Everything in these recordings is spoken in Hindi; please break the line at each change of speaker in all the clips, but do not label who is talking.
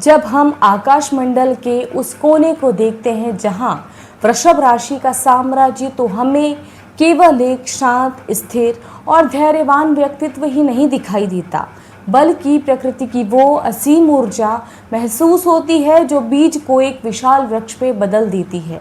जब हम आकाशमंडल के उस कोने को देखते हैं जहां वृषभ राशि का साम्राज्य, तो हमें केवल एक शांत, स्थिर और धैर्यवान व्यक्तित्व ही नहीं दिखाई देता, बल्कि प्रकृति की वो असीम ऊर्जा महसूस होती है जो बीज को एक विशाल वृक्ष पे बदल देती है।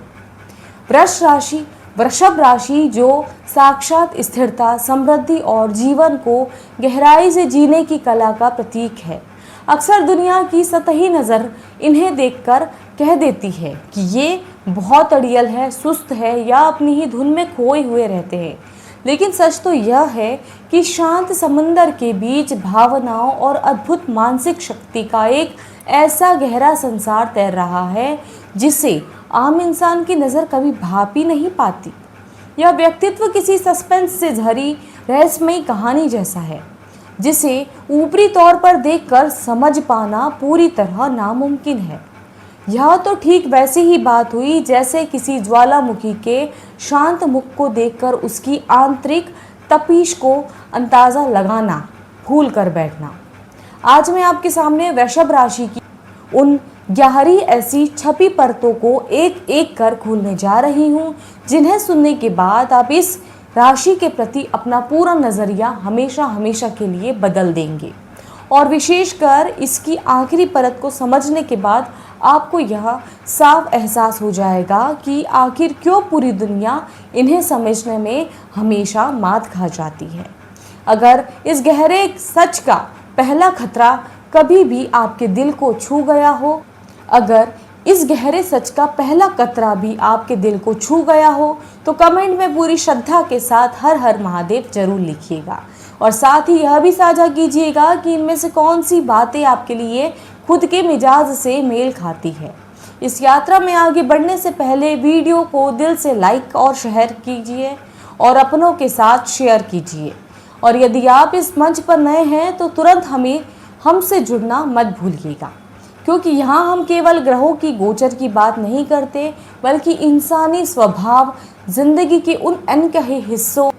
वृषभ राशि जो साक्षात स्थिरता, समृद्धि और जीवन को गहराई से जीने की कला का प्रतीक है। अक्सर दुनिया की सतही नज़र इन्हें देखकर कह देती है कि ये बहुत अड़ियल है, सुस्त है या अपनी ही धुन में खोए हुए रहते हैं। लेकिन सच तो यह है कि शांत समंदर के बीच भावनाओं और अद्भुत मानसिक शक्ति का एक ऐसा गहरा संसार तैर रहा है जिसे आम इंसान की नज़र कभी भाप ही नहीं पाती। यह व्यक्तित्व किसी सस्पेंस से भरी रहस्यमयी कहानी जैसा है जिसे ऊपरी तौर पर देखकर समझ पाना पूरी तरह नामुमकिन है। यह तो ठीक वैसी ही बात हुई जैसे किसी ज्वालामुखी के शांत मुख को देखकर उसकी आंतरिक तपिश को अंदाज़ा लगाना भूल कर बैठना। आज मैं आपके सामने वृषभ राशि की उन गहरी ऐसी छपी परतों को एक एक कर खोलने जा रही हूँ, जिन्हें सुनने के बाद आप इस राशि के प्रति अपना पूरा नज़रिया हमेशा हमेशा के लिए बदल देंगे। और विशेषकर इसकी आखिरी परत को समझने के बाद आपको यह साफ एहसास हो जाएगा कि आखिर क्यों पूरी दुनिया इन्हें समझने में हमेशा मात खा जाती है। अगर इस गहरे सच का पहला खतरा कभी भी आपके दिल को छू गया हो, अगर इस गहरे सच का पहला कतरा भी आपके दिल को छू गया हो, तो कमेंट में पूरी श्रद्धा के साथ हर हर महादेव जरूर लिखिएगा और साथ ही यह भी साझा कीजिएगा कि इनमें से कौन सी बातें आपके लिए खुद के मिजाज से मेल खाती है। इस यात्रा में आगे बढ़ने से पहले वीडियो को दिल से लाइक और शेयर कीजिए और अपनों के साथ शेयर कीजिए। और यदि आप इस मंच पर नए हैं तो तुरंत हमसे जुड़ना मत भूलिएगा, क्योंकि यहाँ हम केवल ग्रहों की गोचर की बात नहीं करते, बल्कि इंसानी स्वभाव, जिंदगी के उन अनकहे हिस्सों,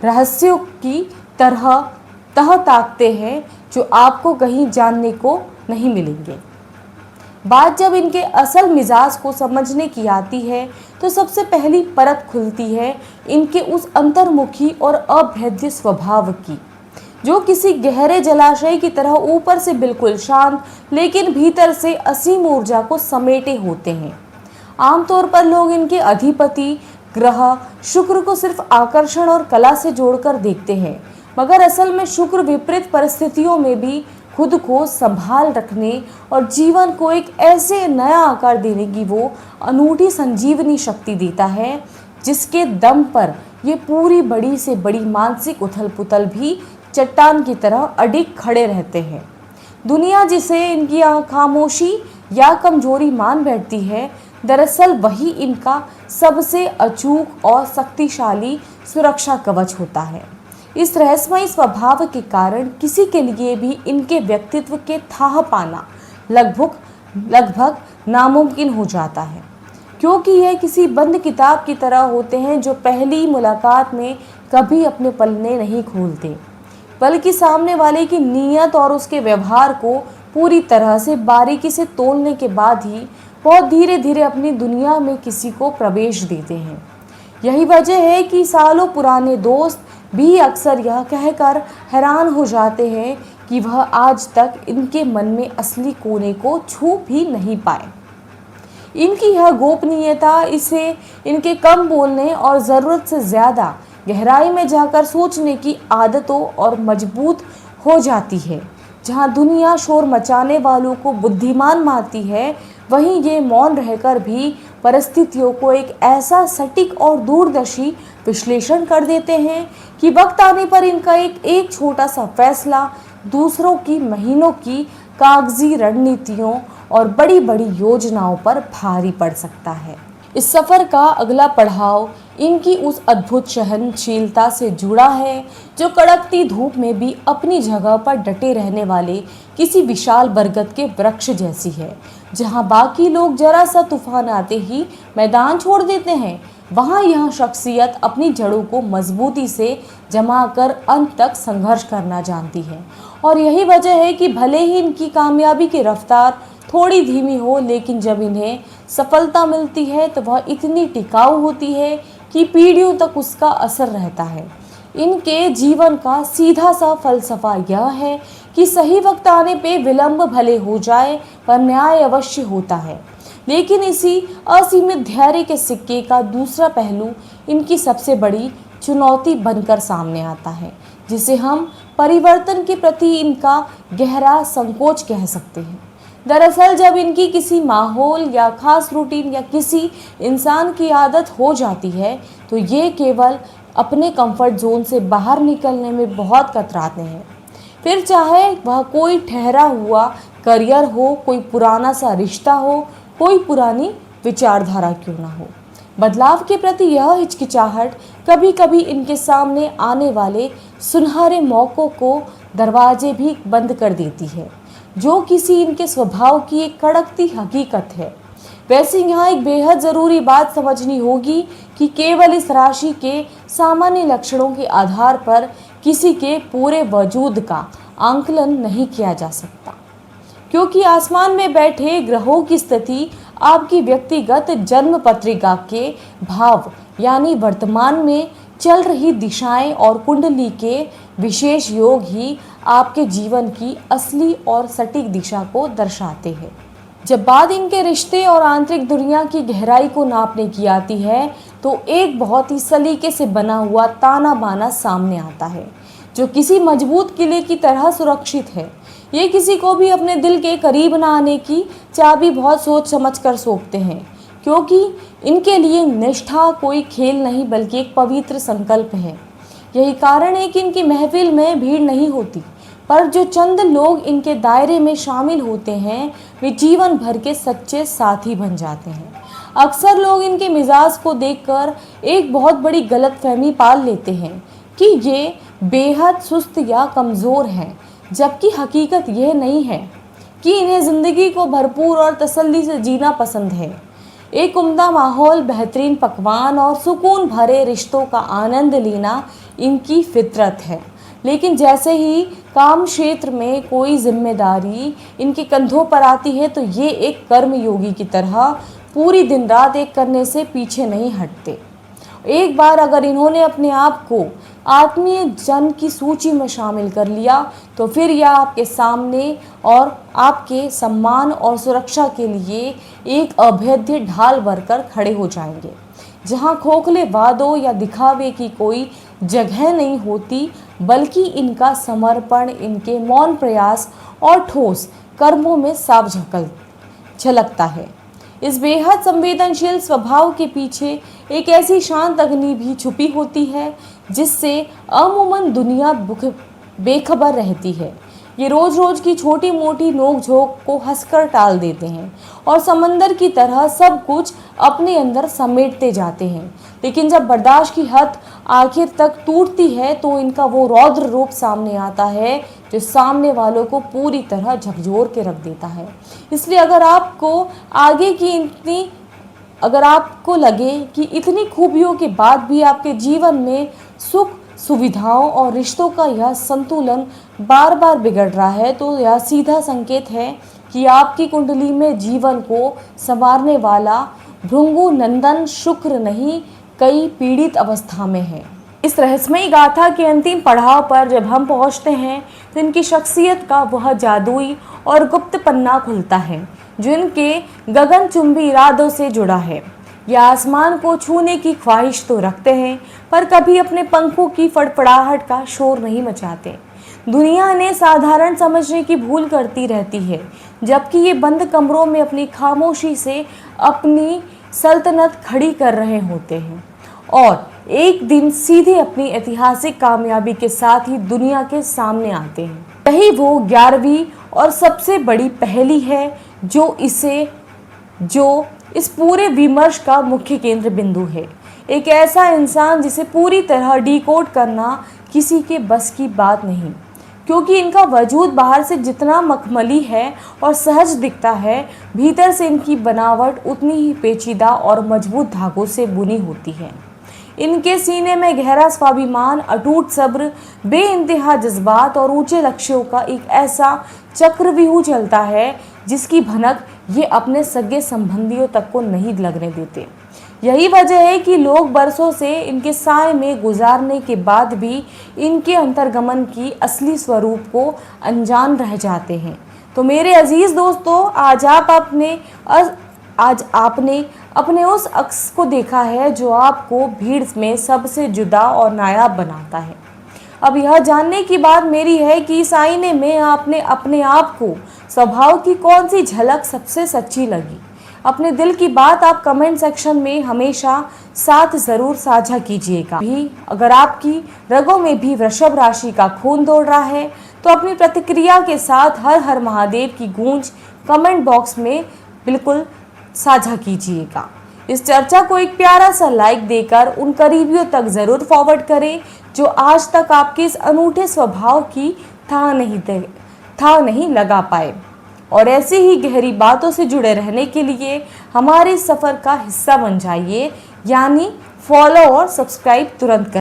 रहस्यों की तह ताकते हैं जो आपको कहीं जानने को नहीं मिलेंगे। बात जब इनके असल मिजाज को समझने की आती है तो सबसे पहली परत खुलती है इनके उस अंतर्मुखी और अभेद्य स्वभाव की, जो किसी गहरे जलाशय की तरह ऊपर से बिल्कुल शांत लेकिन भीतर से असीम ऊर्जा को समेटे होते हैं। आमतौर पर लोग इनके अधिपति ग्रह शुक्र को सिर्फ आकर्षण और कला से जोड़कर देखते हैं, मगर असल में शुक्र विपरीत परिस्थितियों में भी खुद को संभाल रखने और जीवन को एक ऐसे नया आकार देने की वो अनूठी संजीवनी शक्ति देता है जिसके दम पर ये पूरी बड़ी से बड़ी मानसिक उथल पुथल भी चट्टान की तरह अडिग खड़े रहते हैं। दुनिया जिसे इनकी खामोशी या कमजोरी मान बैठती है, दरअसल वही इनका सबसे अचूक और शक्तिशाली सुरक्षा कवच होता है। इस रहस्यमयी स्वभाव के कारण किसी के लिए भी इनके व्यक्तित्व के थाह पाना लगभग नामुमकिन हो जाता है, क्योंकि यह किसी बंद किताब की तरह होते हैं जो पहली मुलाकात में कभी अपने पन्ने नहीं खोलते, बल्कि सामने वाले की नीयत और उसके व्यवहार को पूरी तरह से बारीकी से तोलने के बाद ही बहुत धीरे धीरे अपनी दुनिया में किसी को प्रवेश देते हैं। यही वजह है कि सालों पुराने दोस्त भी अक्सर यह कहकर हैरान हो जाते हैं कि वह आज तक इनके मन में असली कोने को छू भी नहीं पाए। इनकी यह गोपनीयता इसे इनके कम बोलने और ज़रूरत से ज़्यादा गहराई में जाकर सोचने की आदतों और मजबूत हो जाती है। जहाँ दुनिया शोर मचाने वालों को बुद्धिमान मानती है, वहीं ये मौन रहकर भी परिस्थितियों को एक ऐसा सटीक और दूरदर्शी विश्लेषण कर देते हैं कि वक्त आने पर इनका एक छोटा सा फैसला दूसरों की महीनों की कागजी रणनीतियों और बड़ी बड़ी योजनाओं पर भारी पड़ सकता है। इस सफ़र का अगला पड़ाव इनकी उस अद्भुत सहनशीलता से जुड़ा है जो कड़कती धूप में भी अपनी जगह पर डटे रहने वाले किसी विशाल बरगद के वृक्ष जैसी है। जहां बाकी लोग जरा सा तूफान आते ही मैदान छोड़ देते हैं, वहां यह शख्सियत अपनी जड़ों को मजबूती से जमाकर अंत तक संघर्ष करना जानती है और यही वजह है कि भले ही इनकी कामयाबी की रफ्तार थोड़ी धीमी हो, लेकिन जब इन्हें सफलता मिलती है तो वह इतनी टिकाऊ होती है कि पीढ़ियों तक उसका असर रहता है। इनके जीवन का सीधा सा फलसफा यह है कि सही वक्त आने पे विलंब भले हो जाए पर न्याय अवश्य होता है। लेकिन इसी असीमित धैर्य के सिक्के का दूसरा पहलू इनकी सबसे बड़ी चुनौती बनकर सामने आता है, जिसे हम परिवर्तन के प्रति इनका गहरा संकोच कह सकते हैं। दरअसल जब इनकी किसी माहौल या खास रूटीन या किसी इंसान की आदत हो जाती है तो ये केवल अपने कंफर्ट जोन से बाहर निकलने में बहुत कतराते हैं। फिर चाहे वह कोई ठहरा हुआ करियर हो, कोई पुराना सा रिश्ता हो, कोई पुरानी विचारधारा क्यों ना हो। बदलाव के प्रति यह हिचकिचाहट कभी कभी इनके सामने आने वाले सुनहरे मौक़ों को दरवाजे भी बंद कर देती है, जो किसी इनके स्वभाव की एक कड़कती हकीकत है। वैसे यहाँ एक बेहद ज़रूरी बात समझनी होगी कि केवल इस राशि के सामान्य लक्षणों के आधार पर किसी के पूरे वजूद का आंकलन नहीं किया जा सकता, क्योंकि आसमान में बैठे ग्रहों की स्थिति आपकी व्यक्तिगत जन्म पत्रिका के भाव यानी वर्तमान में चल रही दिशाएं और कुंडली के विशेष योग ही आपके जीवन की असली और सटीक दिशा को दर्शाते हैं। जब बात इनके रिश्ते और आंतरिक दुनिया की गहराई को नापने की आती है तो एक बहुत ही सलीके से बना हुआ ताना बाना सामने आता है, जो किसी मजबूत किले की तरह सुरक्षित है। ये किसी को भी अपने दिल के करीब ना आने की चाबी बहुत सोच समझ कर सौंपते हैं, क्योंकि इनके लिए निष्ठा कोई खेल नहीं बल्कि एक पवित्र संकल्प है। यही कारण है कि इनकी महफिल में भीड़ नहीं होती, पर जो चंद लोग इनके दायरे में शामिल होते हैं वे जीवन भर के सच्चे साथी बन जाते हैं। अक्सर लोग इनके मिजाज को देखकर एक बहुत बड़ी गलतफहमी पाल लेते हैं कि ये बेहद सुस्त या कमज़ोर हैं, जबकि हकीकत यह नहीं है कि इन्हें ज़िंदगी को भरपूर और तसल्ली से जीना पसंद है। एक उम्दा माहौल, बेहतरीन पकवान और सुकून भरे रिश्तों का आनंद लेना इनकी फितरत है। लेकिन जैसे ही काम क्षेत्र में कोई जिम्मेदारी इनके कंधों पर आती है तो ये एक कर्मयोगी की तरह पूरी दिन रात एक करने से पीछे नहीं हटते। एक बार अगर इन्होंने अपने आप को आत्मीय जन की सूची में शामिल कर लिया तो फिर यह आपके सामने और आपके सम्मान और सुरक्षा के लिए एक अभेद्य ढाल बनकर खड़े हो जाएंगे, जहां खोखले वादों या दिखावे की कोई जगह नहीं होती, बल्कि इनका समर्पण इनके मौन प्रयास और ठोस कर्मों में साफ झलकता है। इस बेहद संवेदनशील स्वभाव के पीछे एक ऐसी शांत अग्नि भी छुपी होती है जिससे अमूमन दुनिया बेखबर रहती है। ये रोज रोज की छोटी मोटी नोक झोंक को हंसकर टाल देते हैं और समंदर की तरह सब कुछ अपने अंदर समेटते जाते हैं। लेकिन जब बर्दाश्त की हद आखिर तक टूटती है तो इनका वो रौद्र रूप सामने आता है जो सामने वालों को पूरी तरह झकझोर के रख देता है। इसलिए अगर आपको लगे कि इतनी खूबियों के बाद भी आपके जीवन में सुख सुविधाओं और रिश्तों का यह संतुलन बार बार बिगड़ रहा है तो यह सीधा संकेत है कि आपकी कुंडली में जीवन को संवारने वाला भृंगु नंदन शुक्र नहीं कई पीड़ित अवस्था में है। इस रहस्यमयी गाथा के अंतिम पड़ाव पर जब हम पहुंचते हैं तो इनकी शख्सियत का वह जादुई और गुप्त पन्ना खुलता है जो इनके गगनचुंबी इरादों से जुड़ा है। यह आसमान को छूने की ख्वाहिश तो रखते हैं पर कभी अपने पंखों की फड़फड़ाहट का शोर नहीं मचाते। दुनिया इन्हें साधारण समझने की भूल करती रहती है, जबकि ये बंद कमरों में अपनी खामोशी से अपनी सल्तनत खड़ी कर रहे होते हैं और एक दिन सीधे अपनी ऐतिहासिक कामयाबी के साथ ही दुनिया के सामने आते हैं। यही वो 11वीं और सबसे बड़ी पहेली है जो इस पूरे विमर्श का मुख्य केंद्र बिंदु है। एक ऐसा इंसान जिसे पूरी तरह डिकोड करना किसी के बस की बात नहीं, क्योंकि इनका वजूद बाहर से जितना मखमली है और सहज दिखता है, भीतर से इनकी बनावट उतनी ही पेचीदा और मजबूत धागों से बुनी होती है। इनके सीने में गहरा स्वाभिमान, अटूट सब्र, बेइंतहा जज्बात और ऊंचे लक्ष्यों का एक ऐसा चक्रव्यूह चलता है जिसकी भनक ये अपने सगे संबंधियों तक को नहीं लगने देते। यही वजह है कि लोग बरसों से इनके साए में गुजारने के बाद भी इनके अंतर्गमन की असली स्वरूप को अनजान रह जाते हैं। तो मेरे अजीज दोस्तों, आज आपने अपने उस अक्स को देखा है जो आपको भीड़ में सबसे जुदा और नायाब बनाता है। अब यह जानने की बात मेरी है कि इस आईने में आपने अपने आप को स्वभाव की कौन सी झलक सबसे सच्ची लगी। अपने दिल की बात आप कमेंट सेक्शन में हमेशा साथ ज़रूर साझा कीजिएगा। भी अगर आपकी रगों में भी वृषभ राशि का खून दौड़ रहा है तो अपनी प्रतिक्रिया के साथ हर हर महादेव की गूंज कमेंट बॉक्स में बिल्कुल साझा कीजिएगा। इस चर्चा को एक प्यारा सा लाइक देकर उन करीबियों तक ज़रूर फॉरवर्ड करें जो आज तक आपके इस अनूठे स्वभाव की था नहीं लगा पाए। और ऐसी ही गहरी बातों से जुड़े रहने के लिए हमारे सफ़र का हिस्सा बन जाइए, यानी फॉलो और सब्सक्राइब तुरंत करें।